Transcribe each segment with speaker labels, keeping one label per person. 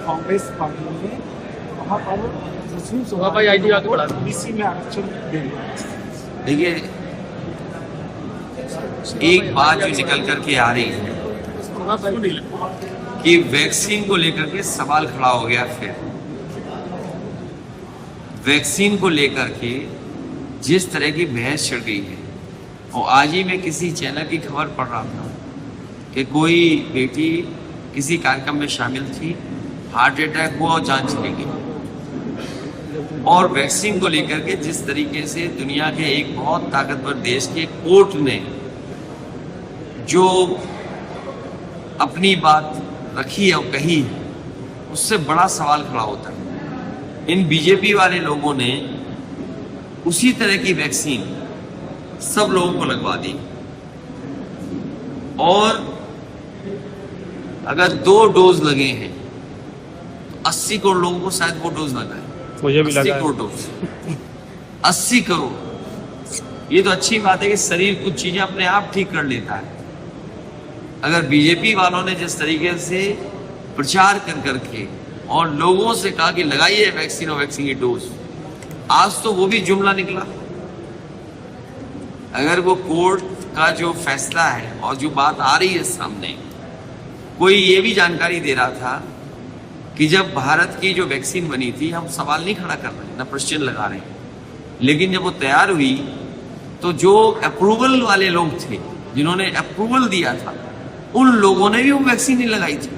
Speaker 1: Congress party ने वहाँ पर मुस्लिम ओबीसी में आरक्षण दे दिया।
Speaker 2: देखिए, एक बात जो निकल करके आ रही है कि वैक्सीन को लेकर के सवाल खड़ा हो गया। फिर वैक्सीन को लेकर के जिस तरह की बहस छिड़ गई है, और आज ही मैं किसी चैनल की खबर पढ़ रहा था कि कोई बेटी किसी कार्यक्रम में शामिल थी, हार्ट अटैक हुआ और जान चली गई। और वैक्सीन को लेकर के जिस तरीके से दुनिया के एक बहुत ताकतवर देश के कोर्ट ने जो अपनी बात रखी और कही, उससे बड़ा सवाल खड़ा होता है। इन बीजेपी वाले लोगों ने उसी तरह की वैक्सीन सब लोगों को लगवा दी, और अगर 2 डोज लगे हैं तो 80 करोड़ लोगों को शायद वो डोज लगा है।
Speaker 3: मुझे भी लगा
Speaker 2: 80 करोड़ डोज, 80 करोड़। ये तो अच्छी बात है कि शरीर कुछ चीजें अपने आप ठीक कर लेता है। अगर बीजेपी वालों ने जिस तरीके से प्रचार कर करके और लोगों से कहा कि लगाइए वैक्सीन और वैक्सीन की डोज, आज तो वो भी जुमला निकला। अगर वो कोर्ट का जो फैसला है और जो बात आ रही है सामने, कोई ये भी जानकारी दे रहा था कि जब भारत की जो वैक्सीन बनी थी, हम सवाल नहीं खड़ा कर रहे, ना क्वेश्चन लगा रहे हैं, लेकिन जब वो तैयार हुई तो जो अप्रूवल वाले लोग थे, जिन्होंने अप्रूवल दिया था, उन लोगों ने भी वो वैक्सीन नहीं लगाई थी।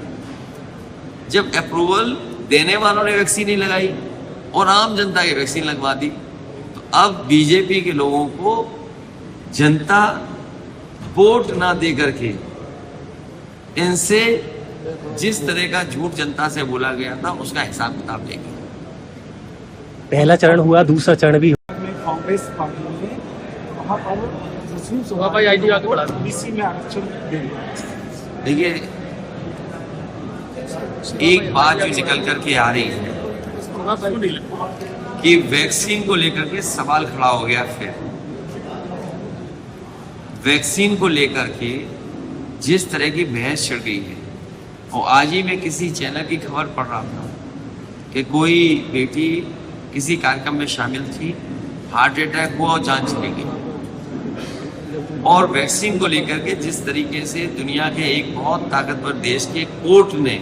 Speaker 2: जब अप्रूवल देने वालों ने वैक्सीन नहीं लगाई और आम जनता की वैक्सीन लगवा दी, तो अब बीजेपी के लोगों को जनता वोट ना दे करके इनसे जिस तरह का झूठ जनता से बोला गया था, उसका हिसाब किताब लेंगे।
Speaker 3: पहला चरण हुआ, दूसरा चरण भी।
Speaker 1: कांग्रेस पार्टी ने वहाँ पर मुस्लिम ओबीसी में आरक्षण दे दिया।
Speaker 2: देखिए, एक बात जो निकल करके आ रही है कि वैक्सीन को लेकर के सवाल खड़ा हो गया। फिर वैक्सीन को लेकर के जिस तरह की बहस छिड़ गई है, और आज ही मैं किसी चैनल की खबर पढ़ रहा था कि कोई बेटी किसी कार्यक्रम में शामिल थी, हार्ट अटैक हुआ और जान चली गई। और वैक्सीन को लेकर के जिस तरीके से दुनिया के एक बहुत ताकतवर देश के कोर्ट ने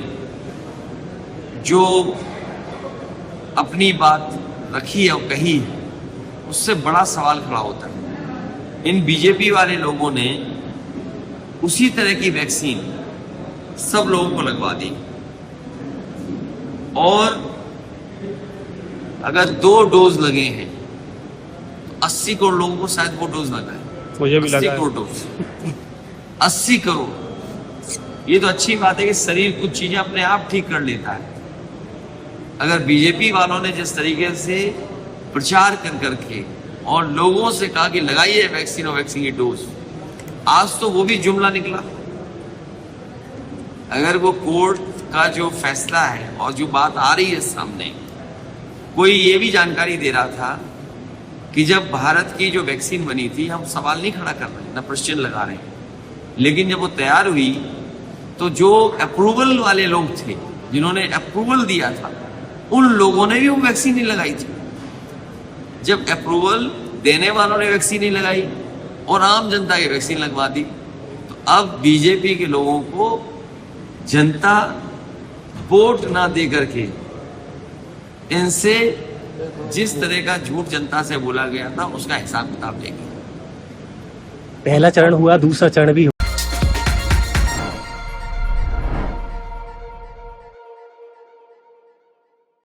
Speaker 2: जो अपनी बात रखी और कही, उससे बड़ा सवाल खड़ा होता है। इन बीजेपी वाले लोगों ने उसी तरह की वैक्सीन सब लोगों को लगवा दी, और अगर 2 डोज लगे हैं तो 80 करोड़ लोगों को शायद वो डोज लगा है।
Speaker 3: मुझे भी
Speaker 2: 80
Speaker 3: लगा
Speaker 2: करोड़ डोज, 80 करोड़। ये तो अच्छी बात है कि शरीर कुछ चीजें अपने आप ठीक कर लेता है। अगर बीजेपी वालों ने जिस तरीके से प्रचार कर करके और लोगों से कहा कि लगाइए वैक्सीन और वैक्सीन की डोज, आज तो वो भी जुमला निकला। अगर वो कोर्ट का जो फैसला है और जो बात आ रही है सामने, कोई ये भी जानकारी दे रहा था कि जब भारत की जो वैक्सीन बनी थी, हम सवाल नहीं खड़ा कर रहे, ना क्वेश्चन लगा रहे हैं, लेकिन जब वो तैयार हुई तो जो अप्रूवल वाले लोग थे, जिन्होंने अप्रूवल दिया था, उन लोगों ने भी वो वैक्सीन नहीं लगाई थी। जब अप्रूवल देने वालों ने वैक्सीन नहीं लगाई और आम जनता की वैक्सीन लगवा दी, तो अब बीजेपी के लोगों को जनता वोट ना दे करके इनसे जिस तरह का झूठ जनता से बोला गया था, उसका हिसाब किताब लेंगे।
Speaker 3: पहला चरण हुआ, दूसरा चरण भी।